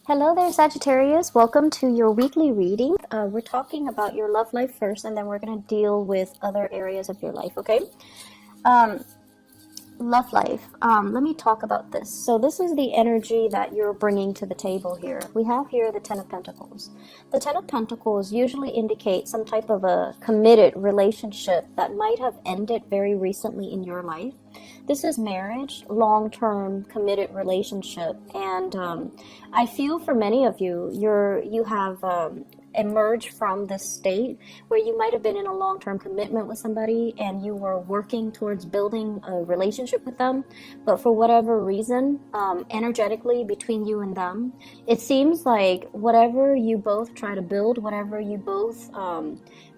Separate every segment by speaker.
Speaker 1: Hello there, Sagittarius. Welcome to your weekly reading. We're talking about your love life first, and then we're going to deal with other areas of your life, okay? Um, Love life. Let me talk about this. So this is the energy that you're bringing to the table here. We have here the Ten of Pentacles. The Ten of Pentacles usually indicate some type of a committed relationship that might have ended very recently in your life. This is marriage, long-term committed relationship, and I feel for many of you, you have emerged from this state where you might have been in a long-term commitment with somebody and you were working towards building a relationship with them, but for whatever reason, energetically between you and them, it seems like whatever you both try to build, whatever you both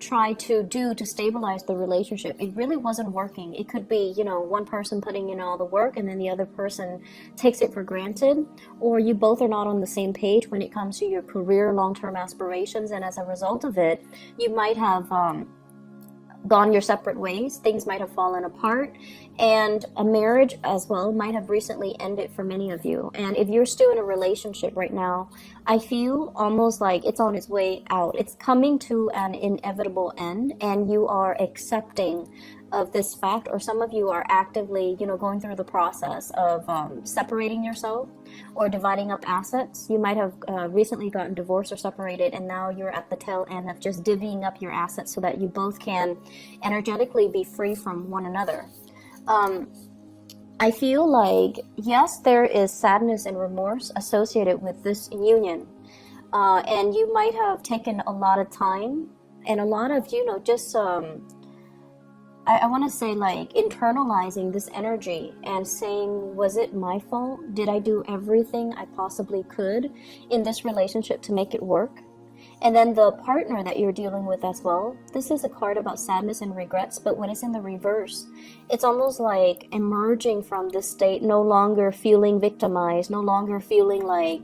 Speaker 1: try to do to stabilize the relationship, it really wasn't working. It could be, one person putting in all the work and then the other person takes it for granted, or you both are not on the same page when it comes to your career long-term aspirations, and as a result of it, you might have gone your separate ways. Things might have fallen apart, and a marriage as well might have recently ended for many of you. And if you're still in a relationship right now, I feel almost like it's on its way out. It's coming to an inevitable end, and you are accepting of this fact, or some of you are actively, going through the process of separating yourself or dividing up assets. You might have recently gotten divorced or separated, and now you're at the tail end of just divvying up your assets so that you both can energetically be free from one another. I feel like, yes, there is sadness and remorse associated with this union, and you might have taken a lot of time and a lot of, just I want to say, like, internalizing this energy and saying, was it my fault? Did I do everything I possibly could in this relationship to make it work? And then the partner that you're dealing with as well, this is a card about sadness and regrets, but when it's in the reverse, it's almost like emerging from this state, no longer feeling victimized, no longer feeling like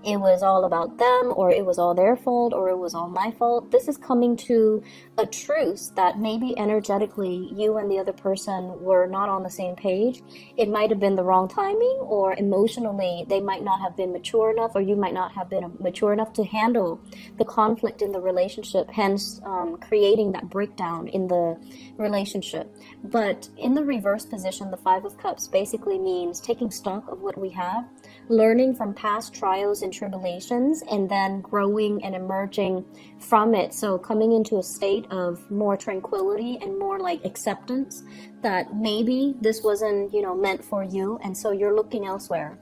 Speaker 1: it was all about them, or it was all their fault, or it was all my fault. This is coming to a truce that maybe energetically you and the other person were not on the same page. It might have been the wrong timing, or emotionally they might not have been mature enough, or you might not have been mature enough to handle the conflict in the relationship, hence creating that breakdown in the relationship. But in the reverse position, the Five of Cups basically means taking stock of what we have, learning from past trials and tribulations, and then growing and emerging from it. So coming into a state of more tranquility and more like acceptance that maybe this wasn't, meant for you, and so you're looking elsewhere.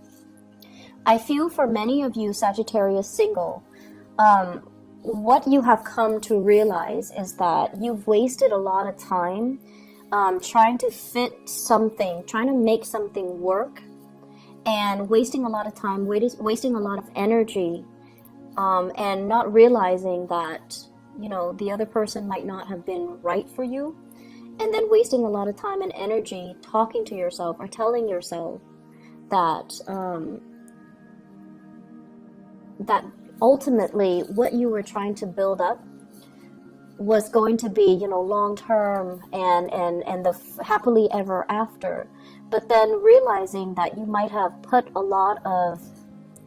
Speaker 1: I feel for many of you Sagittarius single, what you have come to realize is that you've wasted a lot of time trying to fit something, trying to make something work, and wasting a lot of time, wasting a lot of energy, and not realizing that, the other person might not have been right for you, and then wasting a lot of time and energy talking to yourself or telling yourself that that ultimately what you were trying to build up was going to be, long term and the happily ever after. But then realizing that you might have put a lot of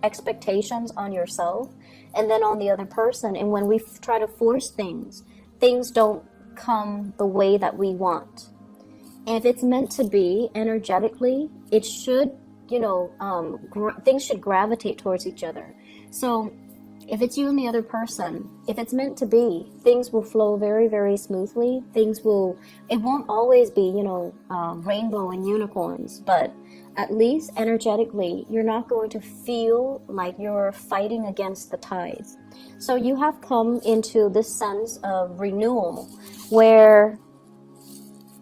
Speaker 1: expectations on yourself and then on the other person. And when we try to force things don't come the way that we want. And if it's meant to be energetically, it should, things should gravitate towards each other. So if it's you and the other person, if it's meant to be, things will flow very, very smoothly. It won't always be, rainbow and unicorns, but at least energetically, you're not going to feel like you're fighting against the tides. So you have come into this sense of renewal where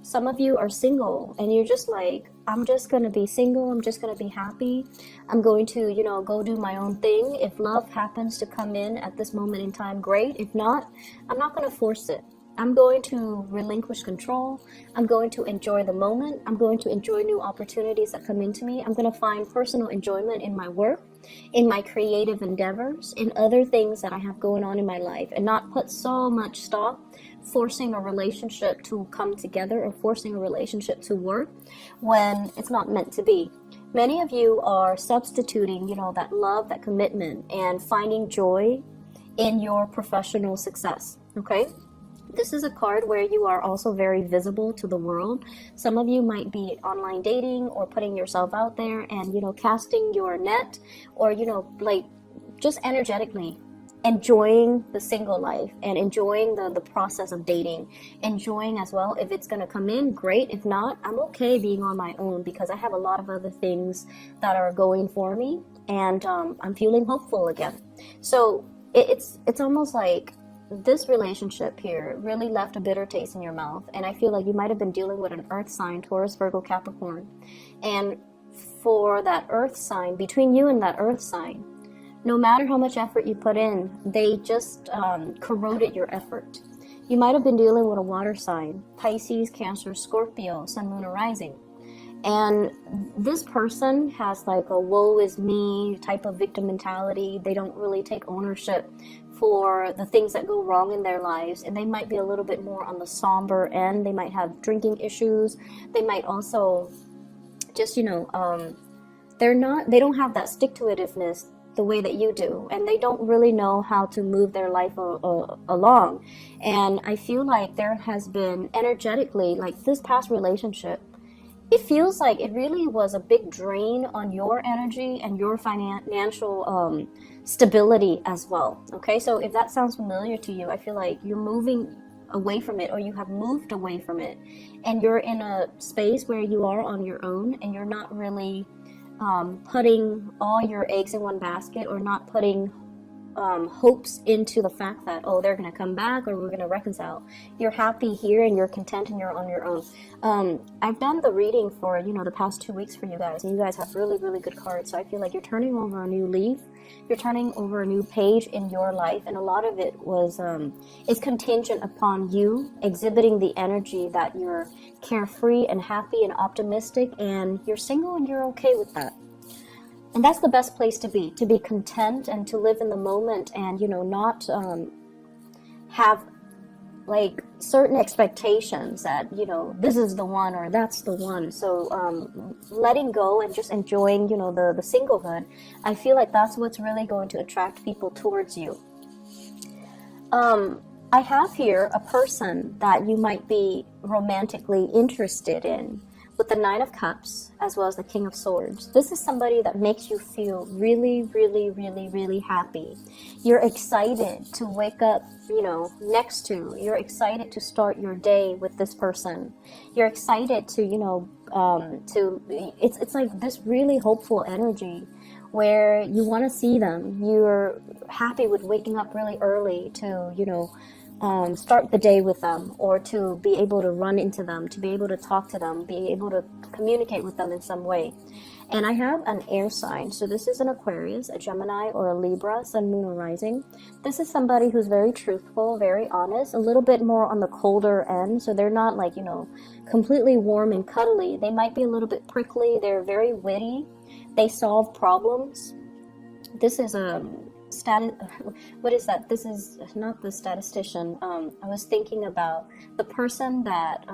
Speaker 1: some of you are single and you're just like, I'm just going to be single. I'm just going to be happy. I'm going to, go do my own thing. If love happens to come in at this moment in time, great. If not, I'm not going to force it. I'm going to relinquish control. I'm going to enjoy the moment. I'm going to enjoy new opportunities that come into me. I'm going to find personal enjoyment in my work, in my creative endeavors, in other things that I have going on in my life, and not put so much stock forcing a relationship to come together or forcing a relationship to work when it's not meant to be. Many of you are substituting, you know, that love, that commitment, and finding joy in your professional success, okay? This is a card where you are also very visible to the world. Some of you might be online dating or putting yourself out there and, you know, casting your net, or, you know, like just energetically enjoying the single life and enjoying the process of dating, enjoying as well. If it's going to come in, great. If not, I'm okay being on my own because I have a lot of other things that are going for me, and I'm feeling hopeful again. So it's almost like this relationship here really left a bitter taste in your mouth, and I feel like you might have been dealing with an earth sign, Taurus, Virgo, Capricorn. And for that earth sign, between you and that earth sign, no matter how much effort you put in, they just corroded your effort. You might have been dealing with a water sign, Pisces, Cancer, Scorpio, Sun, Moon, or Rising. And this person has like a woe is me type of victim mentality. They don't really take ownership for the things that go wrong in their lives, and they might be a little bit more on the somber end. They might have drinking issues. They might also just, you know, they don't have that stick-to-itiveness the way that you do, and they don't really know how to move their life along. And I feel like there has been energetically, like this past relationship, it feels like it really was a big drain on your energy and your financial stability as well. Okay, so if that sounds familiar to you, I feel like you're moving away from it, or you have moved away from it, and you're in a space where you are on your own, and you're not really putting all your eggs in one basket, or not putting hopes into the fact that, oh, they're going to come back or we're going to reconcile. You're happy here and you're content and you're on your own. I've done the reading for, you know, the past 2 weeks for you guys, and you guys have really, really good cards. So I feel like you're turning over a new leaf. You're turning over a new page in your life, and a lot of it was is contingent upon you exhibiting the energy that you're carefree and happy and optimistic, and you're single and you're okay with that. And that's the best place to be content and to live in the moment, and, you know, not have like certain expectations that, you know, this is the one or that's the one. So letting go and just enjoying, you know, the singlehood, I feel like that's what's really going to attract people towards you. I have here a person that you might be romantically interested in, with the Nine of Cups as well as the King of Swords. This is somebody that makes you feel really, really, really, really happy. You're excited to wake up, you know, next to. You're excited to start your day with this person. You're excited to, you know, it's like this really hopeful energy where you want to see them. You're happy with waking up really early to, you know, start the day with them, or to be able to run into them, to be able to talk to them, be able to communicate with them in some way. And I have an air sign. So this is an Aquarius, a Gemini, or a Libra, Sun, Moon, or Rising. This is somebody who's very truthful, very honest, a little bit more on the colder end. So they're not like, you know, completely warm and cuddly. They might be a little bit prickly. They're very witty. They solve problems. This is a what is that? This is not the statistician. I was thinking about the person that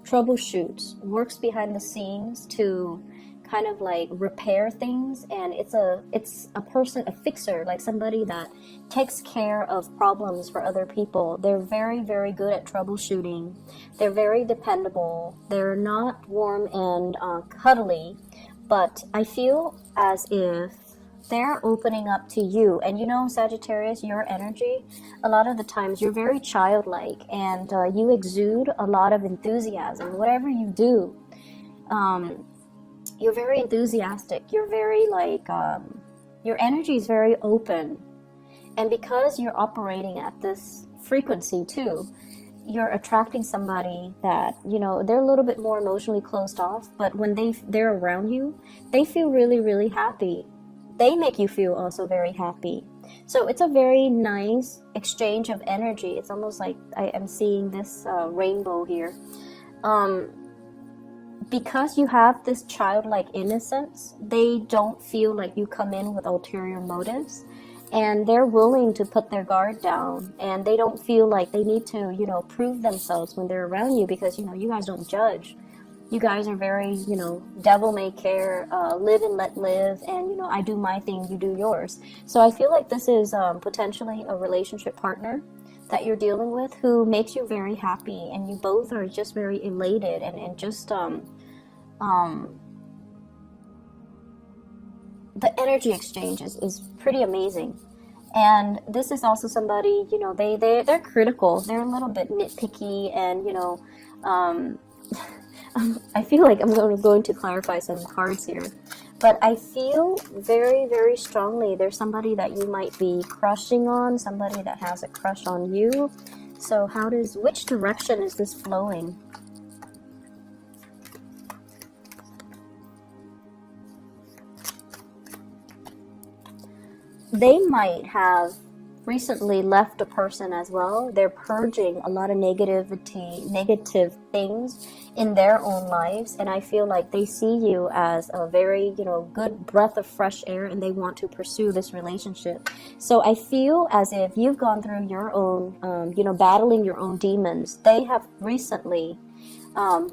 Speaker 1: troubleshoots, works behind the scenes to kind of like repair things, and it's a person, a fixer, like somebody that takes care of problems for other people. They're very, very good at troubleshooting. They're very dependable. They're not warm and cuddly, but I feel as if they're opening up to you. And you know, Sagittarius, your energy, a lot of the times you're very childlike, and you exude a lot of enthusiasm. Whatever you do, you're very enthusiastic. You're very like, your energy is very open. And because you're operating at this frequency too, you're attracting somebody that, you know, they're a little bit more emotionally closed off, but when they're around you, they feel really, really happy. They make you feel also very happy. So it's a very nice exchange of energy. It's almost like I am seeing this rainbow here. Because you have this childlike innocence, they don't feel like you come in with ulterior motives, and they're willing to put their guard down, and they don't feel like they need to, you know, prove themselves when they're around you, because, you know, you guys don't judge. You guys are very, devil may care, live and let live, and I do my thing, you do yours. So I feel like this is potentially a relationship partner that you're dealing with who makes you very happy, and you both are just very elated, and just the energy exchange is pretty amazing. And this is also somebody, they're critical, they're a little bit nitpicky, and I feel like I'm going to clarify some cards here, but I feel very, very strongly there's somebody that you might be crushing on, somebody that has a crush on you. So which direction is this flowing? They might have recently left a person as well. They're purging a lot of negative things in their own lives, and I feel like they see you as a very, good breath of fresh air, and they want to pursue this relationship. So I feel as if you've gone through your own, battling your own demons. They have recently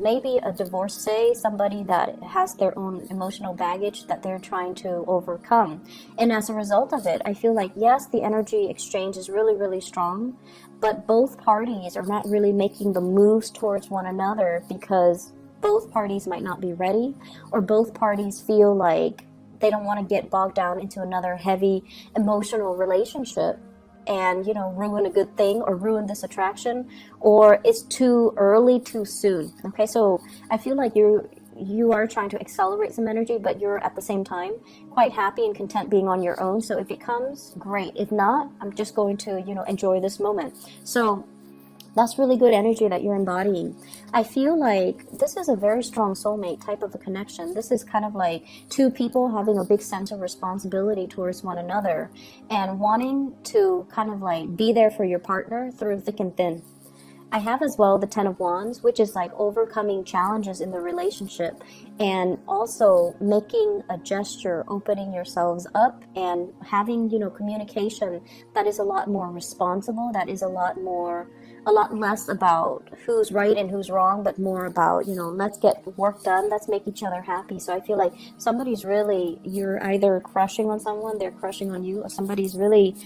Speaker 1: maybe a divorcee, somebody that has their own emotional baggage that they're trying to overcome. And as a result of it, I feel like, yes, the energy exchange is really, really strong, but both parties are not really making the moves towards one another because both parties might not be ready, or both parties feel like they don't want to get bogged down into another heavy emotional relationship and ruin a good thing, or ruin this attraction, or it's too early, too soon. Okay, so I feel like you are trying to accelerate some energy, but you're at the same time quite happy and content being on your own. So if it comes, great. If not, I'm just going to enjoy this moment. So that's really good energy that you're embodying. I feel like this is a very strong soulmate type of a connection. This is kind of like two people having a big sense of responsibility towards one another and wanting to kind of like be there for your partner through thick and thin. I have as well the Ten of Wands, which is like overcoming challenges in the relationship and also making a gesture, opening yourselves up and having, communication that is a lot more responsible, that is a lot less about who's right and who's wrong, but more about, let's get work done, let's make each other happy. So I feel like you're either crushing on someone, they're crushing on you, or somebody's really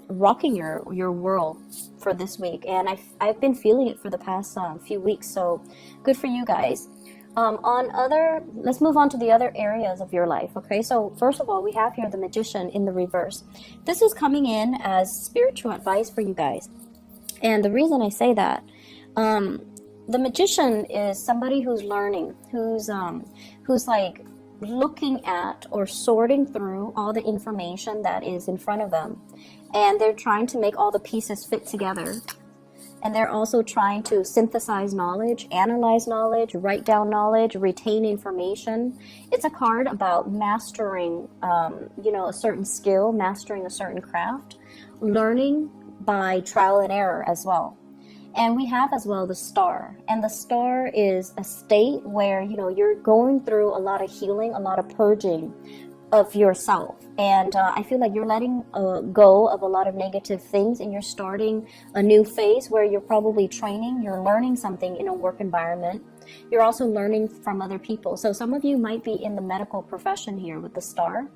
Speaker 1: rocking your world for this week. And I've been feeling it for the past few weeks, so good for you guys. Let's move on to the other areas of your life. Okay, so first of all, we have here the Magician in the reverse. This is coming in as spiritual advice for you guys. And the reason I say that, the Magician is somebody who's learning, who's like looking at or sorting through all the information that is in front of them. And they're trying to make all the pieces fit together. And they're also trying to synthesize knowledge, analyze knowledge, write down knowledge, retain information. It's a card about mastering, a certain skill, mastering a certain craft, learning by trial and error as well. And we have as well the Star. And the Star is a state where, you're going through a lot of healing, a lot of purging of yourself. And I feel like you're letting go of a lot of negative things, and you're starting a new phase where you're probably training, you're learning something in a work environment. You're also learning from other people. So some of you might be in the medical profession here with the Star.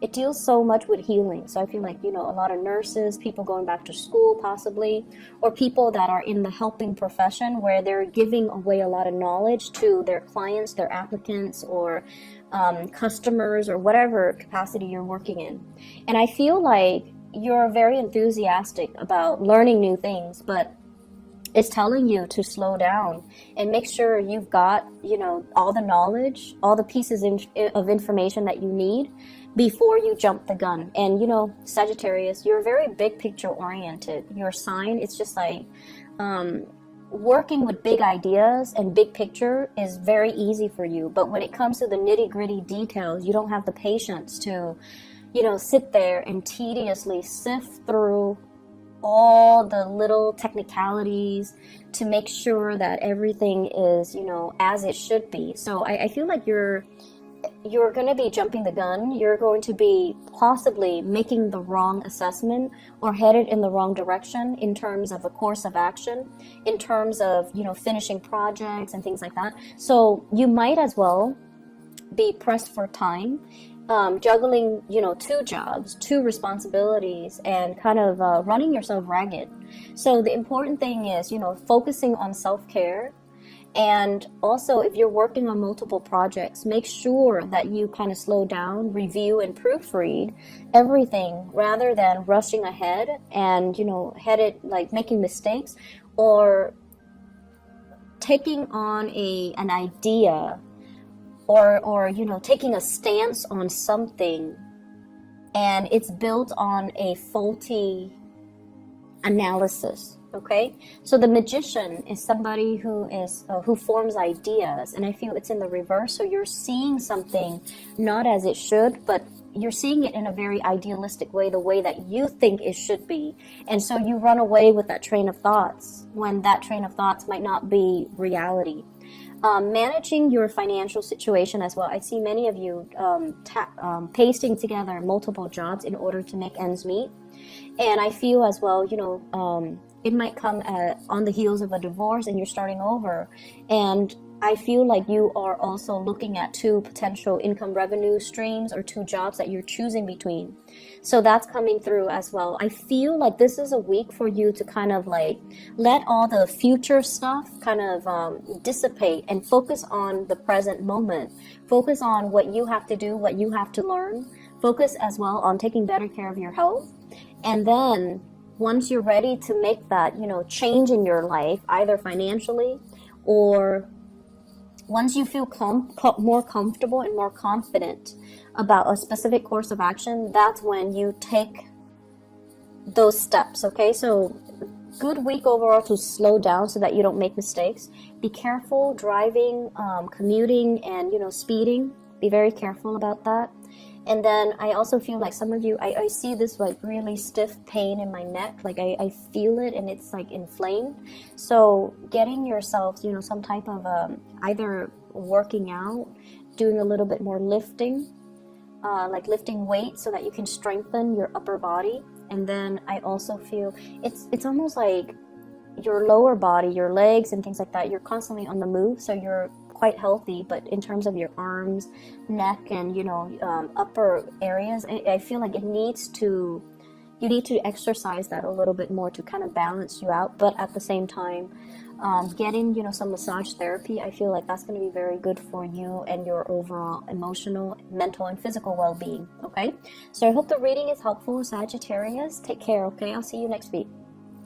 Speaker 1: It deals so much with healing. So I feel like, a lot of nurses, people going back to school possibly, or people that are in the helping profession where they're giving away a lot of knowledge to their clients, their applicants, or customers, or whatever capacity you're working in. And I feel like you're very enthusiastic about learning new things, but it's telling you to slow down and make sure you've got, all the knowledge, all the pieces of information that you need before you jump the gun. And, Sagittarius, you're very big picture oriented. Your sign, it's just like working with big ideas and big picture is very easy for you. But when it comes to the nitty gritty details, you don't have the patience to, sit there and tediously sift through all the little technicalities to make sure that everything is, as it should be. So I feel like you're you're going to be jumping the gun. You're going to be possibly making the wrong assessment or headed in the wrong direction in terms of a course of action, in terms of, you know, finishing projects and things like that. So you might as well be pressed for time, juggling, you know, 2 jobs, 2 responsibilities, and kind of running yourself ragged. So the important thing is, you know, focusing on self-care. And also, if you're working on multiple projects, make sure that you kind of slow down, review, and proofread everything rather than rushing ahead and, you know, headed like making mistakes or taking on an idea or you know, taking a stance on something and it's built on a faulty analysis. Okay, so the magician is somebody who is who forms ideas, and I feel it's in the reverse. So you're seeing something not as it should, but you're seeing it in a very idealistic way, the way that you think it should be, and so you run away with that train of thoughts when that train of thoughts might not be reality. Managing your financial situation as well. I see many of you pasting together multiple jobs in order to make ends meet, and I feel as well, you know, it might come on the heels of a divorce and you're starting over. And I feel like you are also looking at 2 potential income revenue streams or 2 jobs that you're choosing between. So that's coming through as well. I feel like this is a week for you to kind of like let all the future stuff kind of dissipate and focus on the present moment. Focus on what you have to do, what you have to learn. Focus as well on taking better care of your health. And then once you're ready to make that, you know, change in your life, either financially or once you feel more comfortable and more confident about a specific course of action, that's when you take those steps. Okay, so good week overall to slow down so that you don't make mistakes. Be careful driving, commuting, and, you know, speeding. Be very careful about that. And then I also feel like some of you, I see this like really stiff pain in my neck. Like I feel it and it's like inflamed. So getting yourself, you know, some type of either working out, doing a little bit more lifting, like lifting weights so that you can strengthen your upper body. And then I also feel it's almost like your lower body, your legs and things like that, you're constantly on the move. So you're quite healthy, but in terms of your arms, neck, and, you know, upper areas, I feel like you need to exercise that a little bit more to kind of balance you out. But at the same time, getting, you know, some massage therapy, I feel like that's going to be very good for you and your overall emotional, mental, and physical well-being. Okay, so I hope the reading is helpful, Sagittarius. Take care. Okay, I'll see you next week.